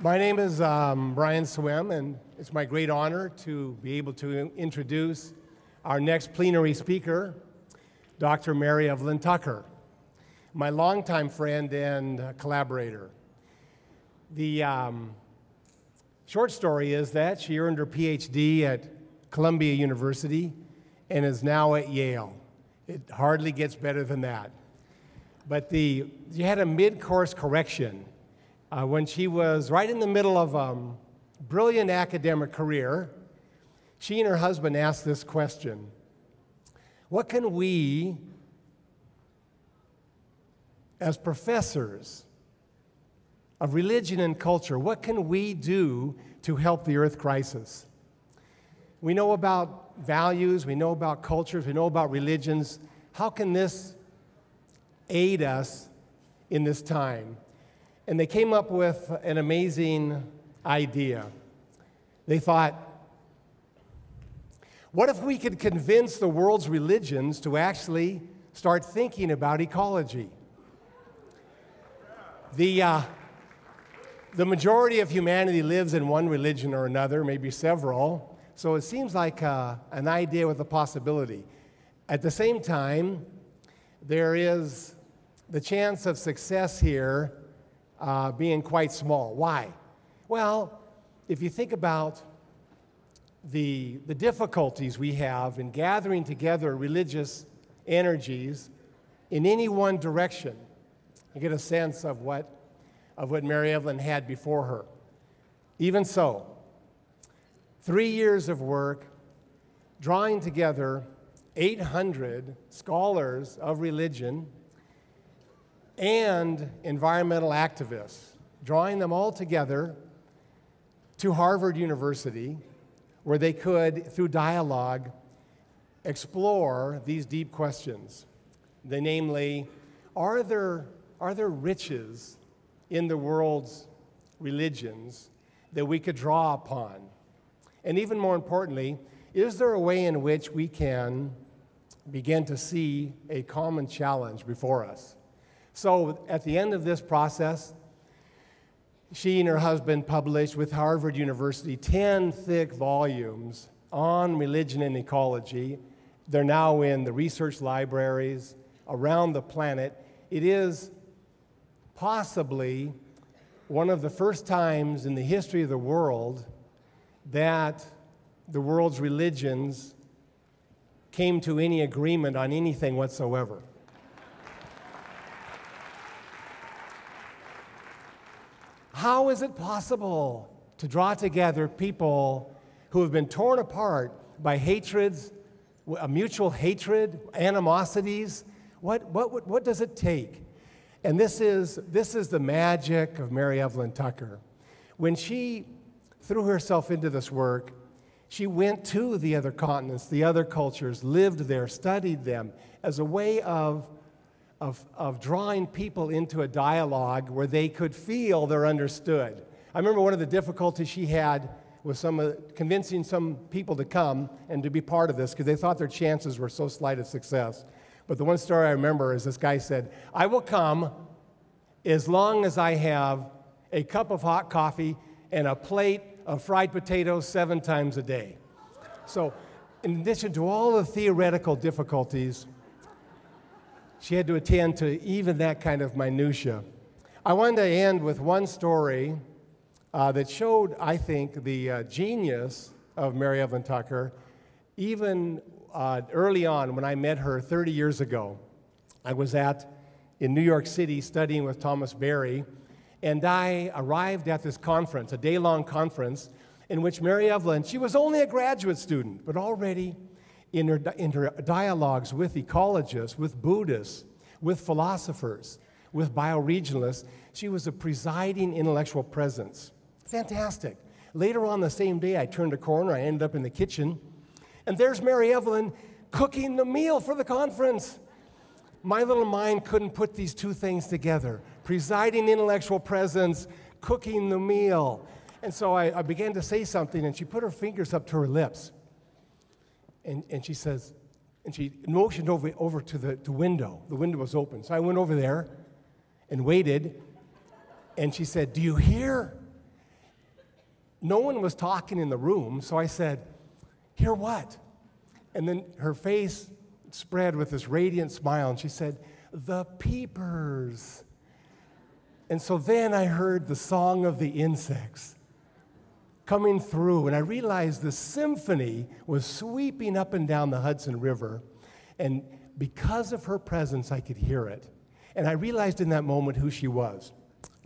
My name is Brian Swimme, and it's my great honor to be able to introduce our next plenary speaker, Dr. Mary Evelyn Tucker, my longtime friend and collaborator. The short story is that she earned her PhD at Columbia University and is now at Yale. It hardly gets better than that. But she had a mid-course correction when she was right in the middle of a brilliant academic career. She and her husband asked this question: what can we, as professors of religion and culture, what can we do to help the earth crisis? We know about values, we know about cultures, we know about religions. How can this aid us in this time? And they came up with an amazing idea. They thought, what if we could convince the world's religions to actually start thinking about ecology? The majority of humanity lives in one religion or another, maybe several, so it seems like an idea with a possibility. At the same time, there is the chance of success here being quite small. Why? Well, if you think about the difficulties we have in gathering together religious energies in any one direction, you get a sense of what Mary Evelyn had before her. Even so, 3 years of work drawing together 800 scholars of religion and environmental activists, drawing them all together to Harvard University, where they could, through dialogue, explore these deep questions. Namely, are there riches in the world's religions that we could draw upon? And even more importantly, is there a way in which we can begin to see a common challenge before us? So at the end of this process, she and her husband published with Harvard University 10 thick volumes on religion and ecology. They're now in the research libraries around the planet. It is possibly one of the first times in the history of the world that the world's religions came to any agreement on anything whatsoever. How is it possible to draw together people who have been torn apart by hatreds, a mutual hatred, animosities? What does it take? And this is the magic of Mary Evelyn Tucker. When she threw herself into this work, she went to the other continents, the other cultures, lived there, studied them as a way of drawing people into a dialogue where they could feel they're understood. I remember one of the difficulties she had was convincing some people to come and to be part of this because they thought their chances were so slight of success. But the one story I remember is this guy said, "I will come as long as I have a cup of hot coffee and a plate of fried potatoes 7 times a day." So in addition to all the theoretical difficulties, she had to attend to even that kind of minutia. I wanted to end with one story that showed, I think, the genius of Mary Evelyn Tucker. Even early on, when I met her 30 years ago, I was in New York City studying with Thomas Berry, and I arrived at this conference, a day-long conference, in which Mary Evelyn, she was only a graduate student, but already in her dialogues with ecologists, with Buddhists, with philosophers, with bioregionalists, she was a presiding intellectual presence. Fantastic. Later on the same day, I turned a corner, I ended up in the kitchen, and there's Mary Evelyn cooking the meal for the conference. My little mind couldn't put these two things together. Presiding intellectual presence, cooking the meal. And so I began to say something, and she put her fingers up to her lips. And she says, and she motioned over to the window. The window was open. So I went over there and waited, and she said, "Do you hear? no one was talking in the room, so I said, "Hear what?" And then her face spread with this radiant smile, and she said, "The peepers." And so then I heard the song of the insects coming through, and I realized the symphony was sweeping up and down the Hudson River, and because of her presence, I could hear it. And I realized in that moment who she was.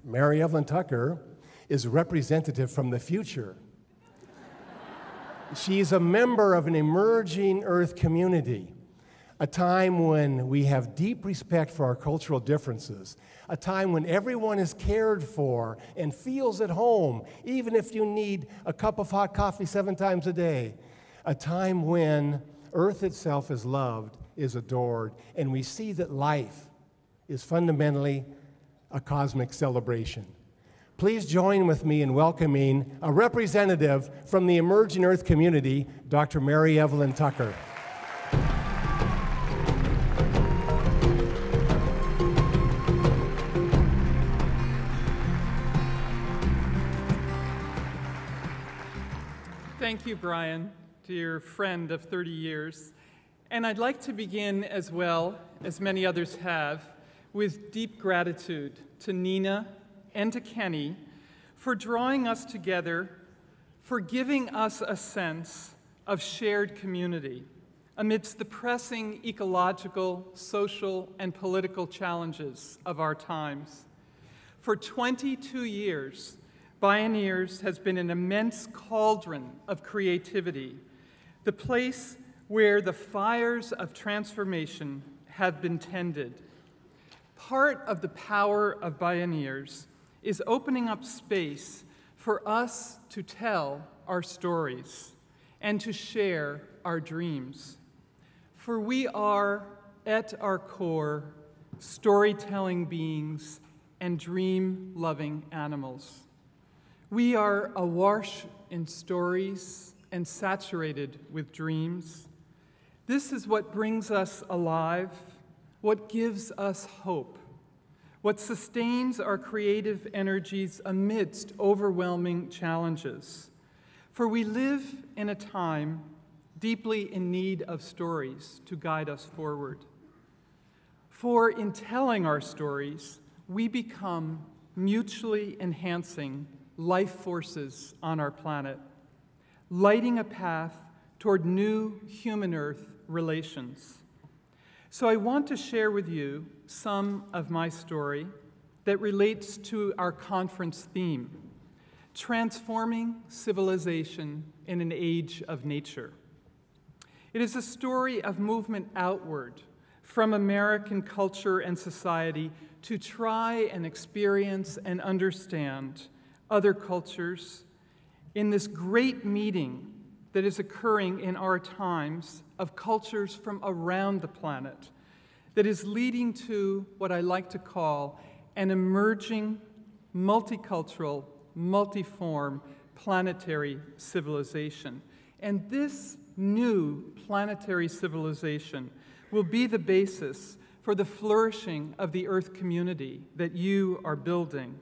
Mary Evelyn Tucker is a representative from the future. She's a member of an emerging Earth community, a time when we have deep respect for our cultural differences, a time when everyone is cared for and feels at home, even if you need a cup of hot coffee 7 times a day, a time when Earth itself is loved, is adored, and we see that life is fundamentally a cosmic celebration. Please join with me in welcoming a representative from the emerging Earth community, Dr. Mary Evelyn Tucker. Thank you, Brian, dear friend of 30 years. And I'd like to begin, as well as many others have, with deep gratitude to Nina and to Kenny for drawing us together, for giving us a sense of shared community amidst the pressing ecological, social, and political challenges of our times. For 22 years, Bioneers has been an immense cauldron of creativity, the place where the fires of transformation have been tended. Part of the power of Bioneers is opening up space for us to tell our stories and to share our dreams. For we are, at our core, storytelling beings and dream-loving animals. We are awash in stories and saturated with dreams. This is what brings us alive, what gives us hope, what sustains our creative energies amidst overwhelming challenges. For we live in a time deeply in need of stories to guide us forward. For in telling our stories, we become mutually enhancing life forces on our planet, lighting a path toward new human-Earth relations. So I want to share with you some of my story that relates to our conference theme, transforming civilization in an age of nature. It is a story of movement outward from American culture and society to try and experience and understand other cultures in this great meeting that is occurring in our times of cultures from around the planet that is leading to what I like to call an emerging, multicultural, multiform planetary civilization. And this new planetary civilization will be the basis for the flourishing of the Earth community that you are building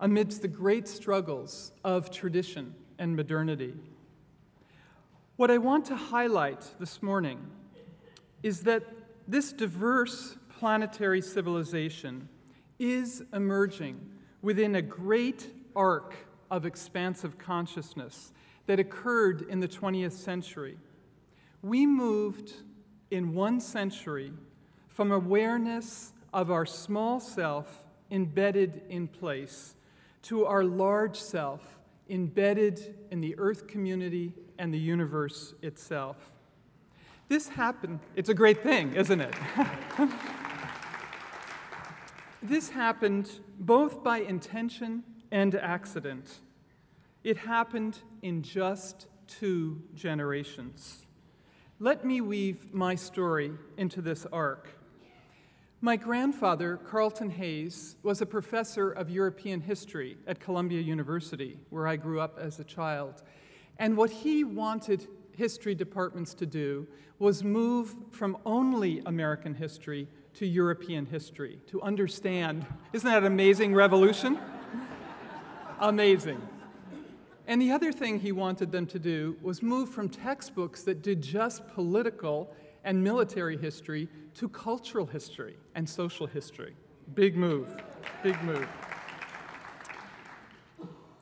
amidst the great struggles of tradition and modernity. What I want to highlight this morning is that this diverse planetary civilization is emerging within a great arc of expansive consciousness that occurred in the 20th century. We moved in 1 century from awareness of our small self embedded in place to our large self embedded in the Earth community and the universe itself. This happened, it's a great thing, isn't it? This happened both by intention and accident. It happened in just 2 generations. Let me weave my story into this arc. My grandfather, Carlton Hayes, was a professor of European history at Columbia University, where I grew up as a child. And what he wanted history departments to do was move from only American history to European history, to understand. Isn't that an amazing revolution? Amazing. And the other thing he wanted them to do was move from textbooks that did just political and military history to cultural history and social history. Big move, big move.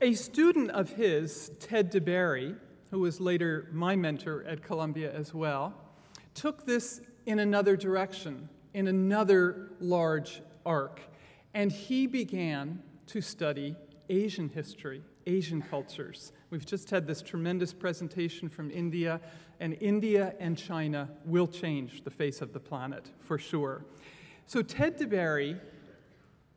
A student of his, Ted DeBerry, who was later my mentor at Columbia as well, took this in another direction, in another large arc, and he began to study Asian history, Asian cultures. We've just had this tremendous presentation from India and China will change the face of the planet, for sure. So Ted DeBerry,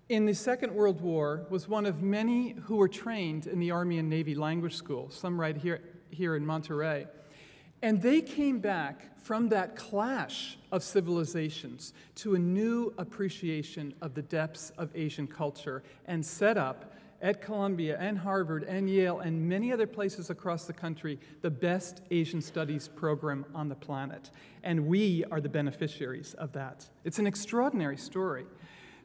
in the Second World War, was one of many who were trained in the Army and Navy Language School, some right here in Monterey. And they came back from that clash of civilizations to a new appreciation of the depths of Asian culture and set up at Columbia and Harvard and Yale and many other places across the country the best Asian studies program on the planet. And we are the beneficiaries of that. It's an extraordinary story.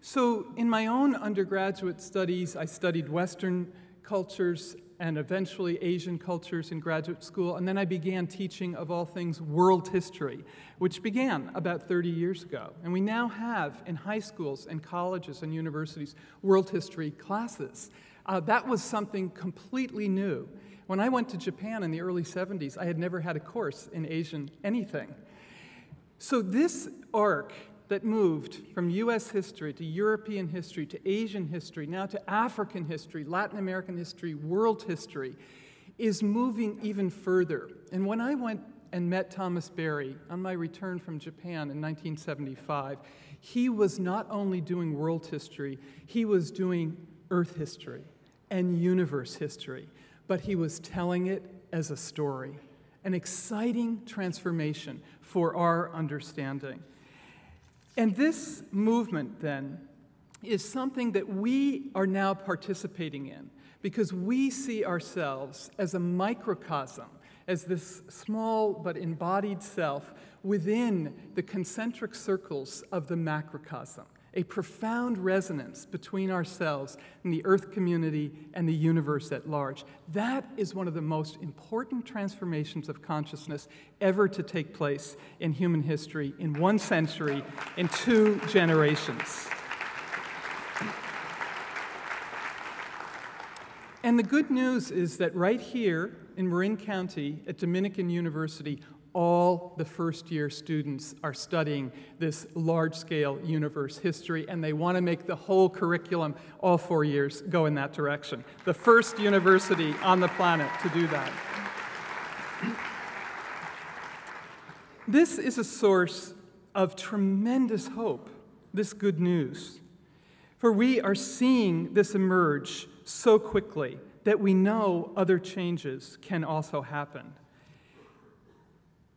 So in my own undergraduate studies, I studied Western cultures and eventually Asian cultures in graduate school, and then I began teaching, of all things, world history, which began about 30 years ago. And we now have, in high schools and colleges and universities, world history classes. That was something completely new. When I went to Japan in the early 70s, I had never had a course in Asian anything. So this arc that moved from US history to European history to Asian history, now to African history, Latin American history, world history, is moving even further. And when I went and met Thomas Berry on my return from Japan in 1975, he was not only doing world history, he was doing Earth history and universe history, but he was telling it as a story, an exciting transformation for our understanding. And this movement, then, is something that we are now participating in because we see ourselves as a microcosm, as this small but embodied self within the concentric circles of the macrocosm, a profound resonance between ourselves and the Earth community and the universe at large. That is one of the most important transformations of consciousness ever to take place in human history in 1 century, in 2 generations. And the good news is that right here in Marin County at Dominican University, all the first-year students are studying this large-scale universe history, and they want to make the whole curriculum, all 4 years, go in that direction. The first university on the planet to do that. This is a source of tremendous hope, this good news. For we are seeing this emerge so quickly that we know other changes can also happen.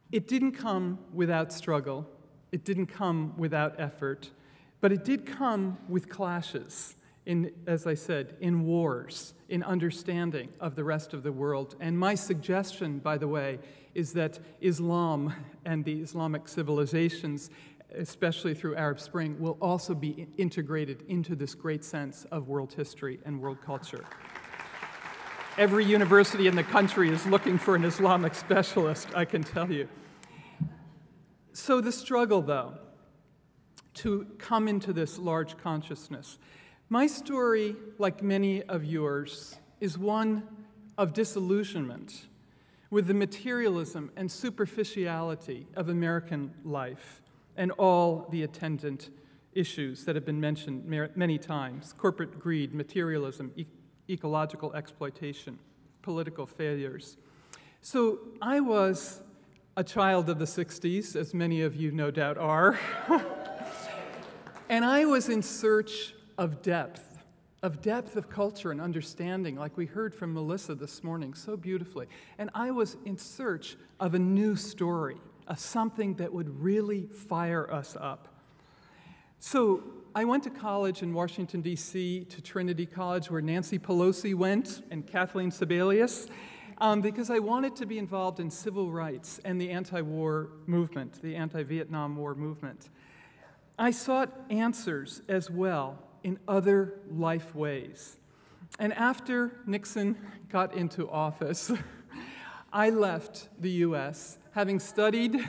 It didn't come without struggle, it didn't come without effort, but it did come with clashes, as I said, in wars, in understanding of the rest of the world. And my suggestion, by the way, is that Islam and the Islamic civilizations, especially through Arab Spring, will also be integrated into this great sense of world history and world culture. Every university in the country is looking for an Islamic specialist, I can tell you. So the struggle, though, to come into this large consciousness. My story, like many of yours, is one of disillusionment with the materialism and superficiality of American life and all the attendant issues that have been mentioned many times: corporate greed, materialism, ecological exploitation, political failures. So I was a child of the 60s, as many of you no doubt are, and I was in search of depth of culture and understanding, like we heard from Melissa this morning so beautifully. And I was in search of a new story, of something that would really fire us up. So I went to college in Washington, D.C., to Trinity College, where Nancy Pelosi went and Kathleen Sebelius, because I wanted to be involved in civil rights and the anti-war movement, the anti-Vietnam War movement. I sought answers as well in other life ways. And after Nixon got into office, I left the US, having studied.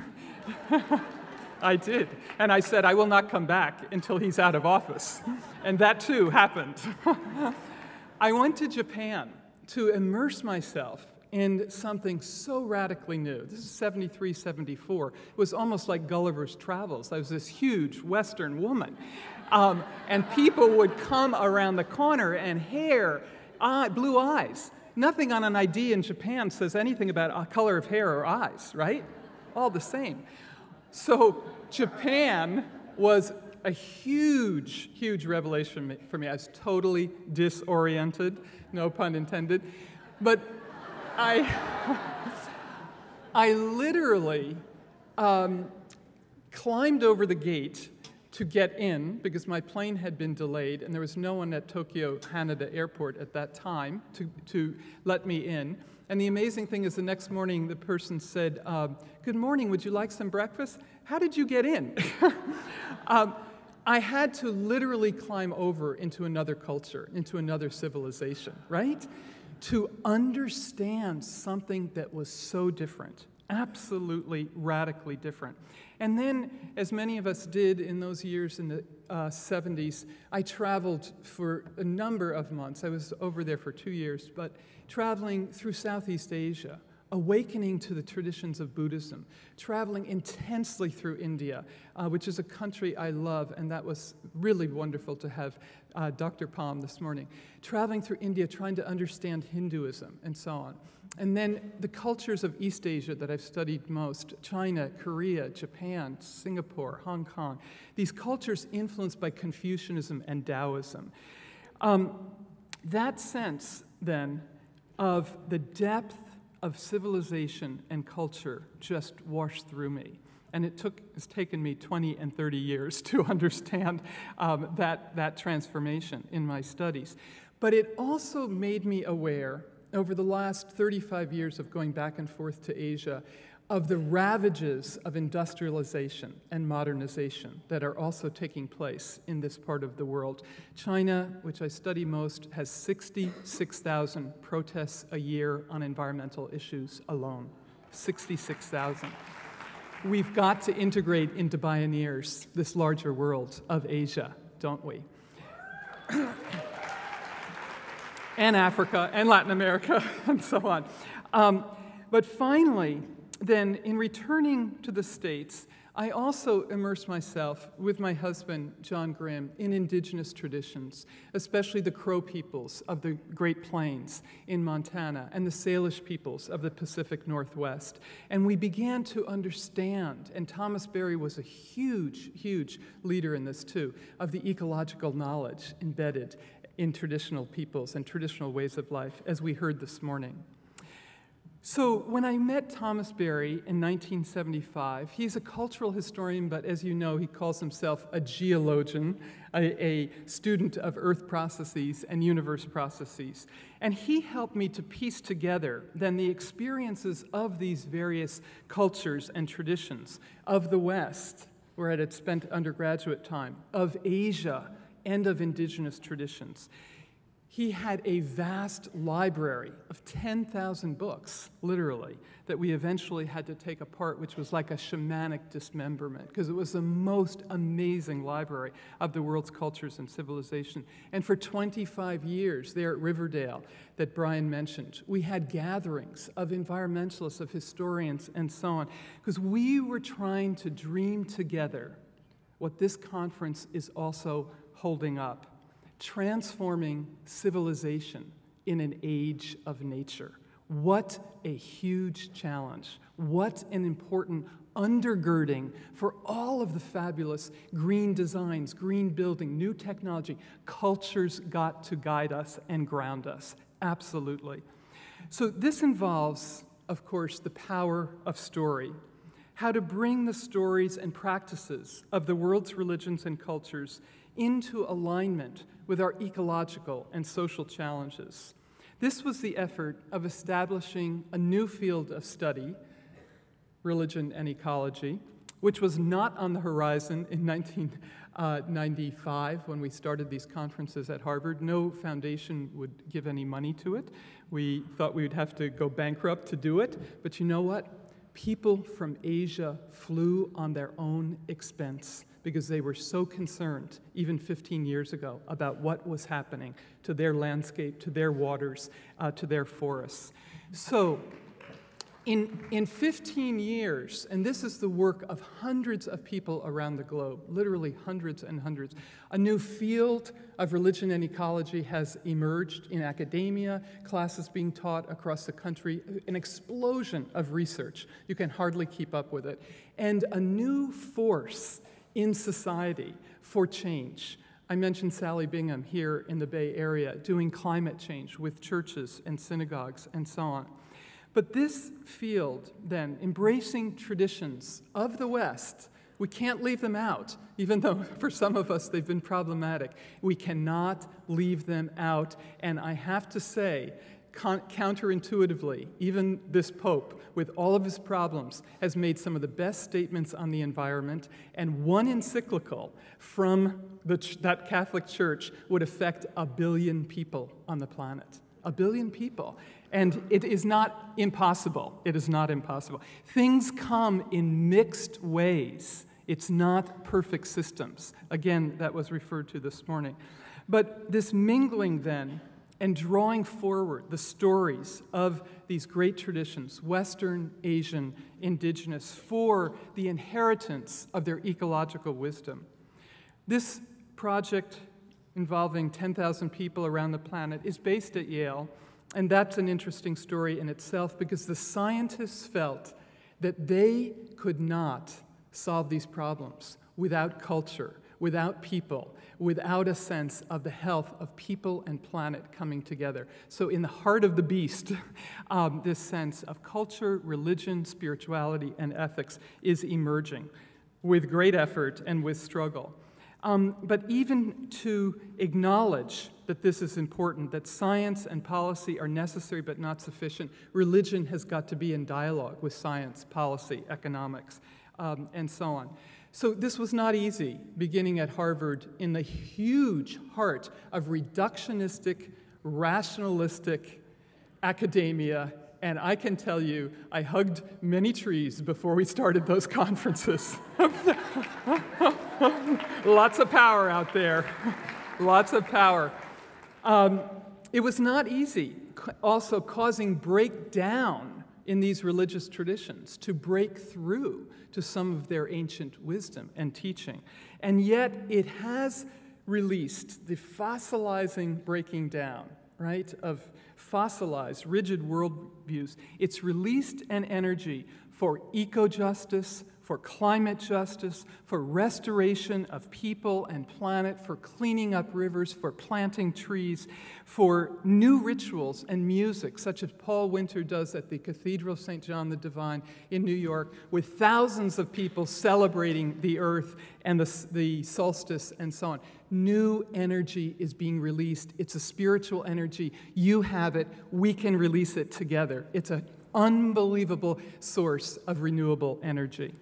I did. And I said, I will not come back until he's out of office. And that too happened. I went to Japan to immerse myself in something so radically new. This is 73, 74. It was almost like Gulliver's Travels. I was this huge Western woman. And people would come around the corner and hair, blue eyes. Nothing on an ID in Japan says anything about a color of hair or eyes, right? All the same. So Japan was a huge, huge revelation for me. I was totally disoriented, no pun intended. But I literally climbed over the gate to get in because my plane had been delayed and there was no one at Tokyo Haneda Airport at that time to let me in. And the amazing thing is the next morning the person said, good morning, would you like some breakfast? How did you get in? I had to literally climb over into another culture, into another civilization, right? To understand something that was so different, absolutely radically different. And then, as many of us did in those years in the 70s, I traveled for a number of months. I was over there for 2 years, but traveling through Southeast Asia, awakening to the traditions of Buddhism, traveling intensely through India, which is a country I love, and that was really wonderful to have Dr. Palm this morning. Traveling through India, trying to understand Hinduism, and so on. And then the cultures of East Asia that I've studied most, China, Korea, Japan, Singapore, Hong Kong, these cultures influenced by Confucianism and Taoism. That sense, then, of the depth of civilization and culture just washed through me. And it's taken me 20 and 30 years to understand that transformation in my studies. But it also made me aware, over the last 35 years of going back and forth to Asia, of the ravages of industrialization and modernization that are also taking place in this part of the world. China, which I study most, has 66,000 protests a year on environmental issues alone. 66,000. We've got to integrate into Bioneers this larger world of Asia, don't we? And Africa, and Latin America, and so on. But finally, then, in returning to the States, I also immersed myself with my husband, John Grimm, in indigenous traditions, especially the Crow peoples of the Great Plains in Montana and the Salish peoples of the Pacific Northwest. And we began to understand, and Thomas Berry was a huge, huge leader in this too, of the ecological knowledge embedded in traditional peoples and traditional ways of life, as we heard this morning. So when I met Thomas Berry in 1975, he's a cultural historian, but as you know, he calls himself a geologian, a student of earth processes and universe processes. And he helped me to piece together then the experiences of these various cultures and traditions of the West, where I had spent undergraduate time, of Asia, and of indigenous traditions. He had a vast library of 10,000 books, literally, that we eventually had to take apart, which was like a shamanic dismemberment, because it was the most amazing library of the world's cultures and civilization. And for 25 years there at Riverdale, that Brian mentioned, we had gatherings of environmentalists, of historians, and so on, because we were trying to dream together what this conference is also holding up. Transforming civilization in an age of nature. What a huge challenge. What an important undergirding for all of the fabulous green designs, green building, new technology. Cultures got to guide us and ground us. Absolutely. So this involves, of course, the power of story. How to bring the stories and practices of the world's religions and cultures into alignment with our ecological and social challenges. This was the effort of establishing a new field of study, religion and ecology, which was not on the horizon in 1995 when we started these conferences at Harvard. No foundation would give any money to it. We thought we would have to go bankrupt to do it, but you know what? People from Asia flew on their own expense because they were so concerned, even 15 years ago, about what was happening to their landscape, to their waters, to their forests. So, in 15 years, and this is the work of hundreds of people around the globe, literally hundreds and hundreds, a new field of religion and ecology has emerged in academia, classes being taught across the country, an explosion of research. You can hardly keep up with it. And a new force in society for change. I mentioned Sally Bingham here in the Bay Area doing climate change with churches and synagogues and so on. But this field, then, embracing traditions of the West, we can't leave them out, even though for some of us they've been problematic. We cannot leave them out. And I have to say, counterintuitively, even this Pope, with all of his problems, has made some of the best statements on the environment, and one encyclical from that Catholic Church would affect 1 billion people on the planet. 1 billion people. And it is not impossible. It is not impossible. Things come in mixed ways. It's not perfect systems. Again, that was referred to this morning. But this mingling then and drawing forward the stories of these great traditions, Western, Asian, indigenous, for the inheritance of their ecological wisdom. This project involving 10,000 people around the planet is based at Yale. And that's an interesting story in itself because the scientists felt that they could not solve these problems without culture, without people, without a sense of the health of people and planet coming together. So in the heart of the beast, this sense of culture, religion, spirituality, and ethics is emerging with great effort and with struggle. But even to acknowledge that this is important, that science and policy are necessary but not sufficient, religion has got to be in dialogue with science, policy, economics, and so on. So this was not easy, beginning at Harvard in the huge heart of reductionistic, rationalistic academia. And I can tell you, I hugged many trees before we started those conferences. Lots of power out there. Lots of power. It was not easy, also causing breakdown in these religious traditions, to break through to some of their ancient wisdom and teaching. And yet it has released the fossilizing breaking down, right, of fossilized, rigid worldviews. It's released an energy for eco-justice, for climate justice, for restoration of people and planet, for cleaning up rivers, for planting trees, for new rituals and music, such as Paul Winter does at the Cathedral of St. John the Divine in New York, with thousands of people celebrating the earth and the solstice and so on. New energy is being released. It's a spiritual energy. You have it. We can release it together. It's an unbelievable source of renewable energy.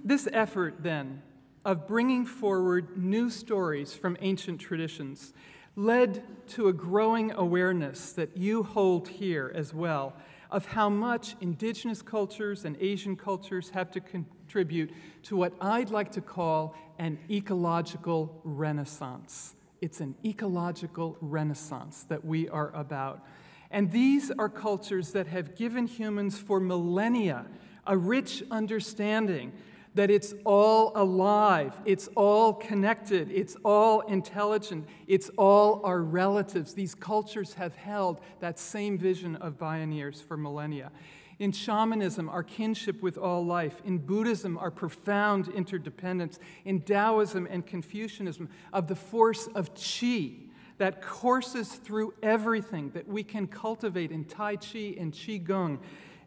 This effort, then, of bringing forward new stories from ancient traditions led to a growing awareness that you hold here as well of how much indigenous cultures and Asian cultures have to contribute to what I'd like to call an ecological renaissance. It's an ecological renaissance that we are about. And these are cultures that have given humans for millennia a rich understanding that it's all alive, it's all connected, it's all intelligent, it's all our relatives. These cultures have held that same vision of Bioneers for millennia. In shamanism, our kinship with all life. In Buddhism, our profound interdependence. In Taoism and Confucianism, of the force of qi that courses through everything that we can cultivate in Tai Chi and Qigong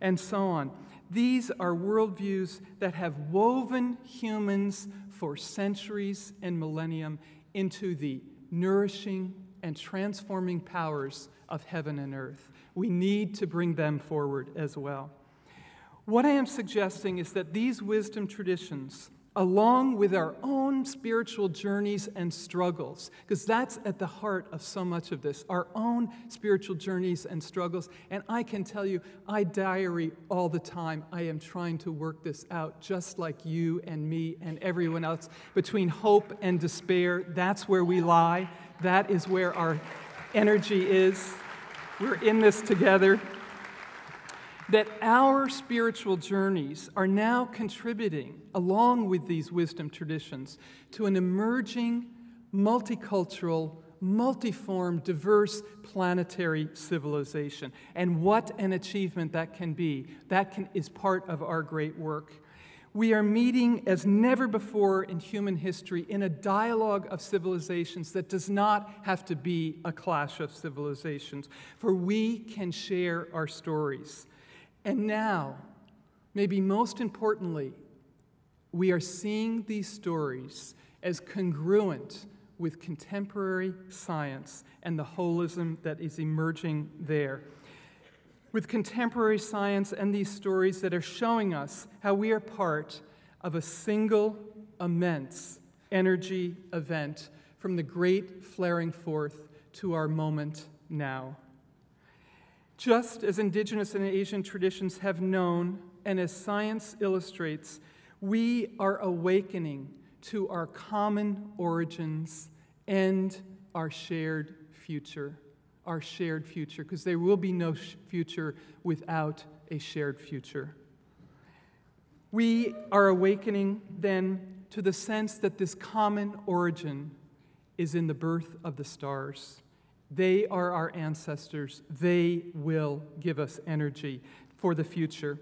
and so on. These are worldviews that have woven humans for centuries and millennium into the nourishing, and transforming powers of heaven and earth. We need to bring them forward as well. What I am suggesting is that these wisdom traditions, along with our own spiritual journeys and struggles, because that's at the heart of so much of this, our own spiritual journeys and struggles. And I can tell you, I diary all the time. I am trying to work this out, just like you and me and everyone else. Between hope and despair, that's where we lie. That is where our energy is. We're in this together. That our spiritual journeys are now contributing, along with these wisdom traditions, to an emerging, multicultural, multiform, diverse planetary civilization. And what an achievement that can be. Is part of our great work. We are meeting as never before in human history in a dialogue of civilizations that does not have to be a clash of civilizations, for we can share our stories. And now, maybe most importantly, we are seeing these stories as congruent with contemporary science and the holism that is emerging there. With contemporary science and these stories that are showing us how we are part of a single, immense energy event from the great flaring forth to our moment now. Just as indigenous and Asian traditions have known, and as science illustrates, we are awakening to our common origins and our shared future. Our shared future, because there will be no future without a shared future. We are awakening then to the sense that this common origin is in the birth of the stars. They are our ancestors. They will give us energy for the future.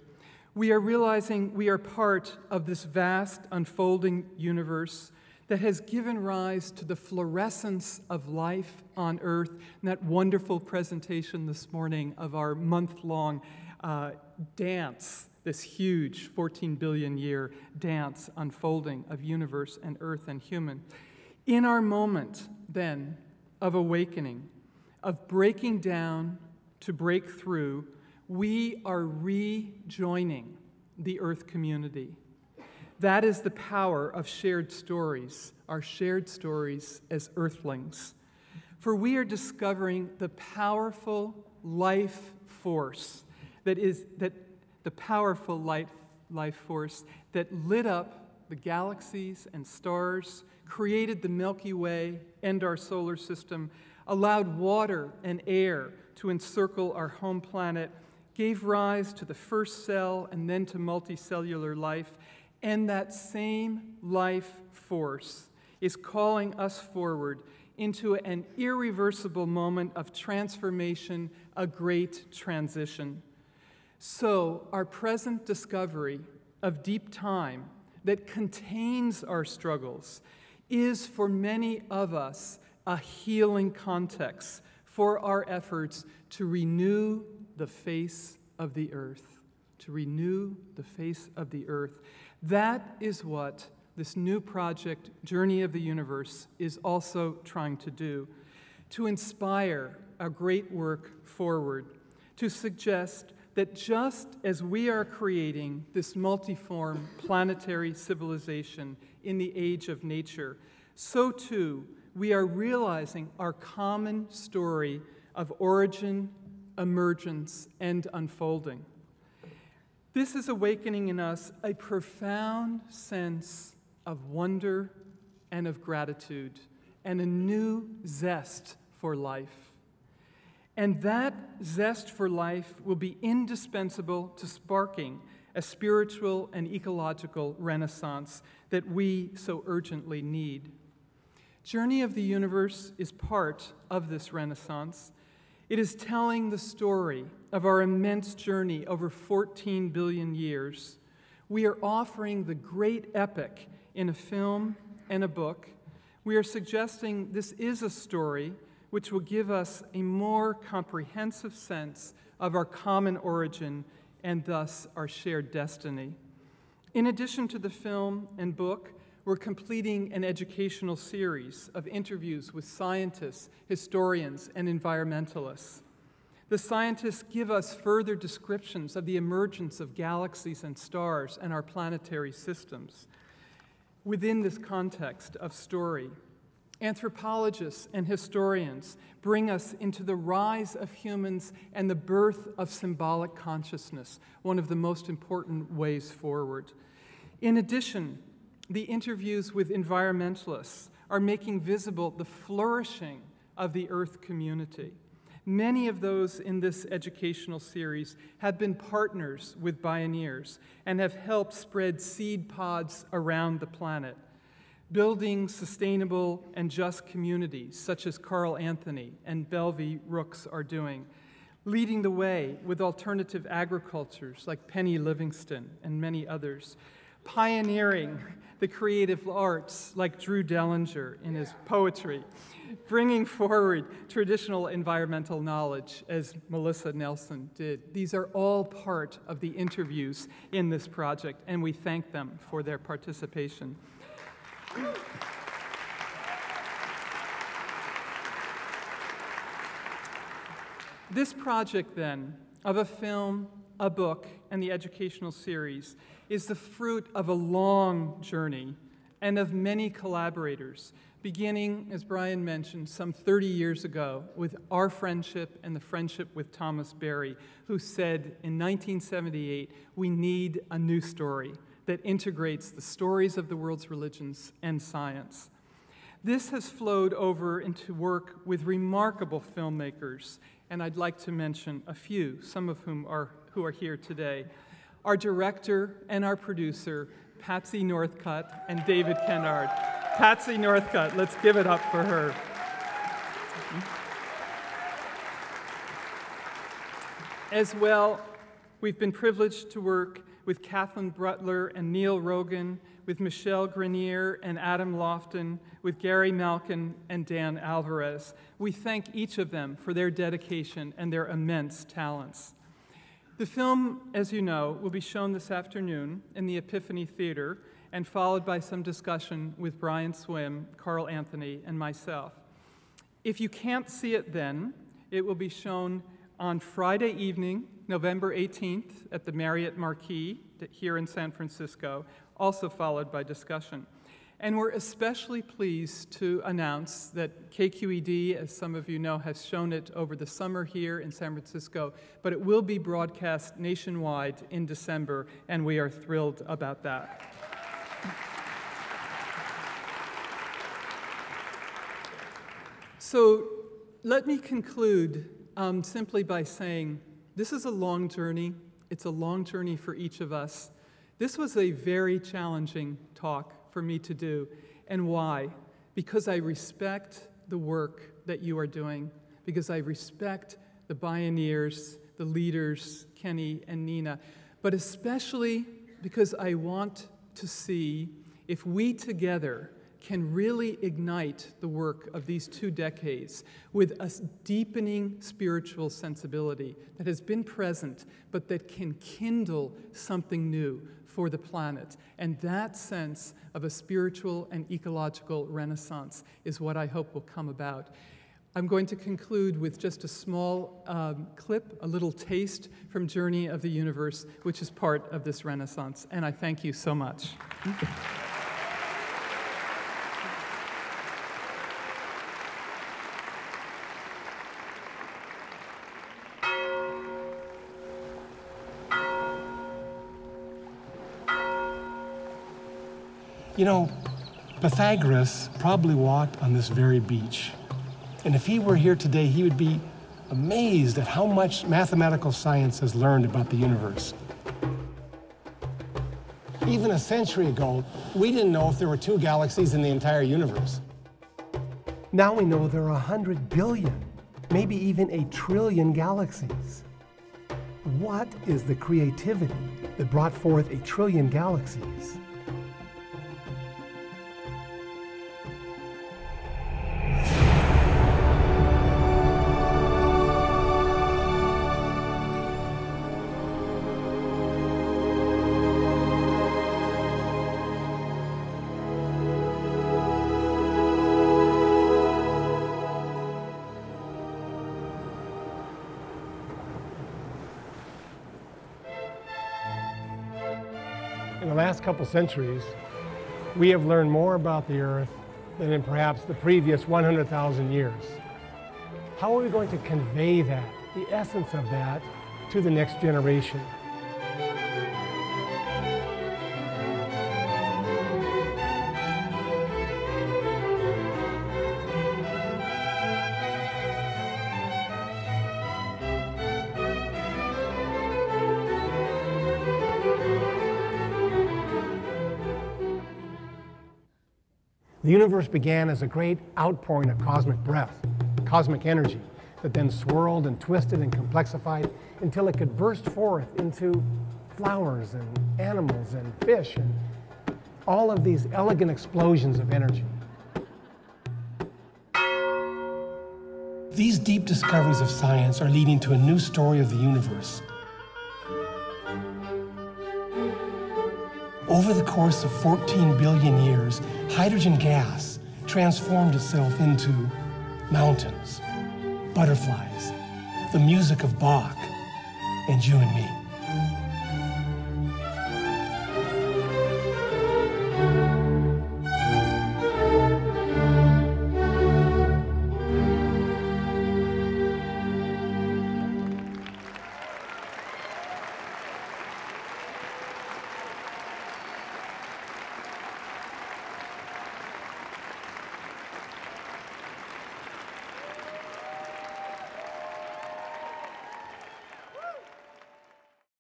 We are realizing we are part of this vast unfolding universe that has given rise to the fluorescence of life on Earth, and that wonderful presentation this morning of our month-long dance, this huge 14 billion year dance unfolding of universe and Earth and human. In our moment, then, of awakening, of breaking down to break through, we are rejoining the Earth community. That is the power of shared stories, our shared stories as Earthlings. For we are discovering the powerful life force that lit up the galaxies and stars, created the Milky Way and our solar system, allowed water and air to encircle our home planet, gave rise to the first cell and then to multicellular life, and that same life force is calling us forward into an irreversible moment of transformation, a great transition. So our present discovery of deep time that contains our struggles is for many of us a healing context for our efforts to renew the face of the earth. To renew the face of the earth. That is what this new project, Journey of the Universe, is also trying to do. To inspire our great work forward. To suggest that just as we are creating this multiform planetary civilization in the age of nature, so too we are realizing our common story of origin, emergence, and unfolding. This is awakening in us a profound sense of wonder and of gratitude and a new zest for life. And that zest for life will be indispensable to sparking a spiritual and ecological renaissance that we so urgently need. Journey of the Universe is part of this renaissance. It is telling the story of our immense journey over 14 billion years. We are offering the great epic in a film and a book. We are suggesting this is a story which will give us a more comprehensive sense of our common origin and thus our shared destiny. In addition to the film and book, we're completing an educational series of interviews with scientists, historians, and environmentalists. The scientists give us further descriptions of the emergence of galaxies and stars and our planetary systems. Within this context of story, anthropologists and historians bring us into the rise of humans and the birth of symbolic consciousness, one of the most important ways forward. In addition, the interviews with environmentalists are making visible the flourishing of the Earth community. Many of those in this educational series have been partners with Bioneers and have helped spread seed pods around the planet, building sustainable and just communities, such as Carl Anthony and Belvie Rooks are doing, leading the way with alternative agricultures like Penny Livingston and many others, pioneering the creative arts like Drew Dellinger in his poetry, bringing forward traditional environmental knowledge as Melissa Nelson did. These are all part of the interviews in this project, and we thank them for their participation. This project, then, of a film, a book, and the educational series is the fruit of a long journey and of many collaborators, beginning, as Brian mentioned, some 30 years ago with our friendship and the friendship with Thomas Berry, who said in 1978, we need a new story that integrates the stories of the world's religions and science. This has flowed over into work with remarkable filmmakers, and I'd like to mention a few, some of whom are here today. Our director and our producer, Patsy Northcutt and David Kennard. Patsy Northcutt, let's give it up for her. As well, we've been privileged to work with Kathleen Brutler and Neil Rogan, with Michelle Grenier and Adam Lofton, with Gary Malkin and Dan Alvarez. We thank each of them for their dedication and their immense talents. The film, as you know, will be shown this afternoon in the Epiphany Theater and followed by some discussion with Brian Swimme, Carl Anthony, and myself. If you can't see it then, it will be shown on Friday evening, November 18th, at the Marriott Marquis here in San Francisco, also followed by discussion. And we're especially pleased to announce that KQED, as some of you know, has shown it over the summer here in San Francisco, but it will be broadcast nationwide in December, and we are thrilled about that. So let me conclude simply by saying this is a long journey. It's a long journey for each of us. This was a very challenging talk for me to do. And why? Because I respect the work that you are doing, because I respect the Bioneers, the leaders, Kenny and Nina, but especially because I want to see if we together can really ignite the work of these 2 decades with a deepening spiritual sensibility that has been present, but that can kindle something new for the planet. And that sense of a spiritual and ecological renaissance is what I hope will come about. I'm going to conclude with just a small clip, a little taste from Journey of the Universe, which is part of this renaissance. And I thank you so much. You know, Pythagoras probably walked on this very beach. And if he were here today, he would be amazed at how much mathematical science has learned about the universe. Even a century ago, we didn't know if there were 2 galaxies in the entire universe. Now we know there are 100 billion, maybe even 1 trillion galaxies. What is the creativity that brought forth 1 trillion galaxies? In the last couple centuries, we have learned more about the Earth than in perhaps the previous 100,000 years. How are we going to convey that, the essence of that, to the next generation? The universe began as a great outpouring of cosmic breath, cosmic energy, that then swirled and twisted and complexified until it could burst forth into flowers and animals and fish and all of these elegant explosions of energy. These deep discoveries of science are leading to a new story of the universe. Over the course of 14 billion years, hydrogen gas transformed itself into mountains, butterflies, the music of Bach, and you and me.